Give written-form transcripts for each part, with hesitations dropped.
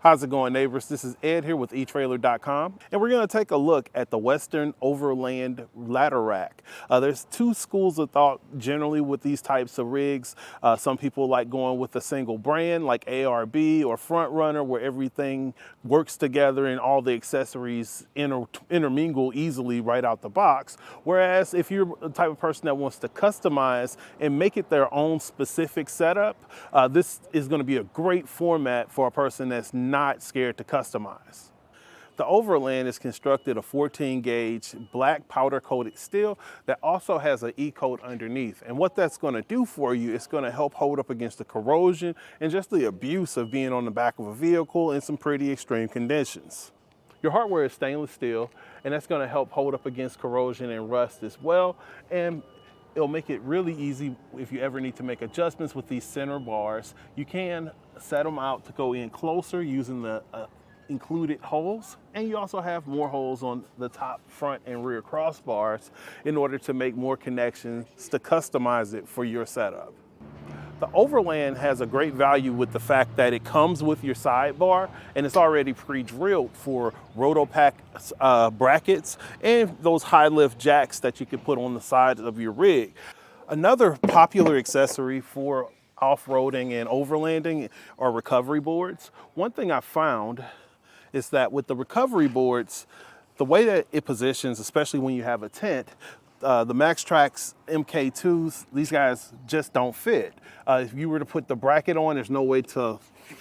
How's it going, neighbors? This is Ed here with etrailer.com, and we're going to take a look at the Westin Overland Ladder Rack. There's two schools of thought generally with these types of rigs. Some people like going with a single brand like ARB or Front Runner, where everything works together and all the accessories intermingle easily right out the box. Whereas if you're the type of person that wants to customize and make it their own specific setup, this is going to be a great format for a person that's not scared to customize. The Overland is constructed of 14 gauge black powder coated steel that also has an E-coat underneath. And what that's going to do for you is going to help hold up against the corrosion and just the abuse of being on the back of a vehicle in some pretty extreme conditions. Your hardware is stainless steel, and that's going to help hold up against corrosion and rust as well. And it'll make it really easy if you ever need to make adjustments with these center bars. You can set them out to go in closer using the included holes, and you also have more holes on the top, front, and rear crossbars in order to make more connections to customize it for your setup. The Overland has a great value with the fact that it comes with your sidebar, and it's already pre-drilled for rotopack brackets and those high lift jacks that you can put on the sides of your rig. Another popular accessory for off-roading and overlanding are recovery boards. One thing I found is that with the recovery boards, the way that it positions, especially when you have a tent, the MaxTrax MK2s, these guys just don't fit. If you were to put the bracket on, there's no way to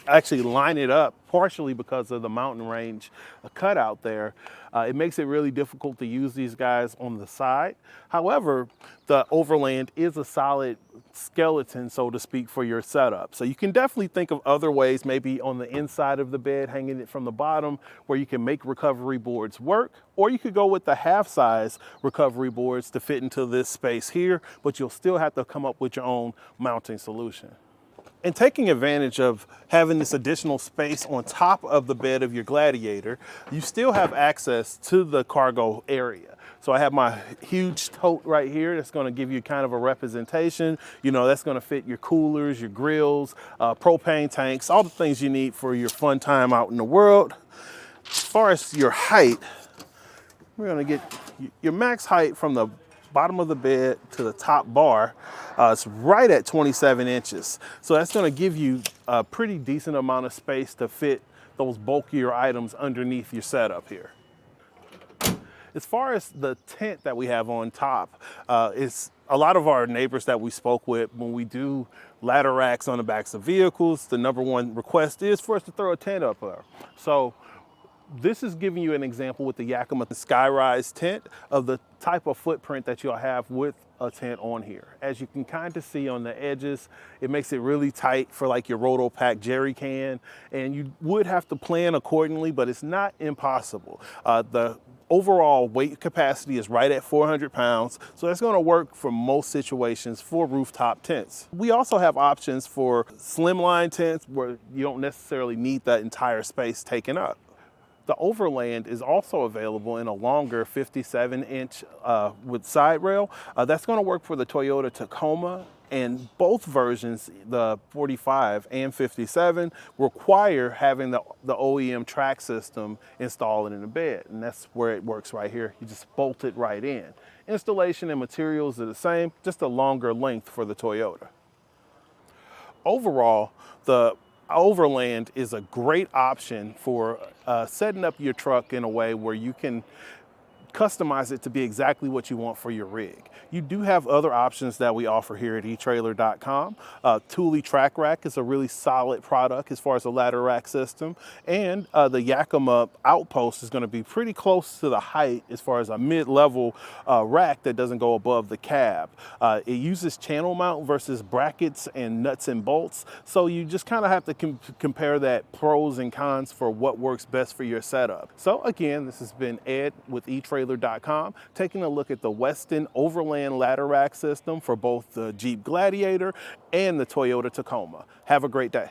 actually line it up, partially because of the mountain range cutout there. It makes it really difficult to use these guys on the side. However, the Overland is a solid skeleton, so to speak, for your setup. So you can definitely think of other ways, maybe on the inside of the bed, hanging it from the bottom, where you can make recovery boards work, or you could go with the half-size recovery boards to fit into this space here, but you'll still have to come up with your own mounting solution. And taking advantage of having this additional space on top of the bed of your Gladiator, you still have access to the cargo area. So I have my huge tote right here that's going to give you kind of a representation. You know, that's going to fit your coolers, your grills, propane tanks, all the things you need for your fun time out in the world. As far as your height, we're going to get your max height from the bottom of the bed to the top bar. It's right at 27 inches. So that's going to give you a pretty decent amount of space to fit those bulkier items underneath your setup here. As far as the tent that we have on top, it's a lot of our neighbors that we spoke with when we do ladder racks on the backs of vehicles, the number one request is for us to throw a tent up there. So this is giving you an example with the Yakima Skyrise tent of the type of footprint that you'll have with a tent on here. As you can kind of see on the edges, it makes it really tight for like your rotopack jerry can, and you would have to plan accordingly, but it's not impossible. The overall weight capacity is right at 400 pounds, so that's going to work for most situations for rooftop tents. We also have options for slimline tents where you don't necessarily need that entire space taken up. The Overland is also available in a longer 57-inch with side rail. That's going to work for the Toyota Tacoma, and both versions, the 45 and 57, require having the OEM track system installed in the bed, and that's where it works right here. You just bolt it right in. Installation and materials are the same, just a longer length for the Toyota. Overall, the Overland is a great option for setting up your truck in a way where you can customize it to be exactly what you want for your rig. You do have other options that we offer here at etrailer.com. Thule Track Rack is a really solid product as far as the ladder rack system, and the Yakima Outpost is going to be pretty close to the height as far as a mid-level rack that doesn't go above the cab. It uses channel mount versus brackets and nuts and bolts, so you just kind of have to compare that pros and cons for what works best for your setup. So again, this has been Ed with etrailer.com, taking a look at the Westin Overland Ladder Rack system for both the Jeep Gladiator and the Toyota Tacoma. Have a great day.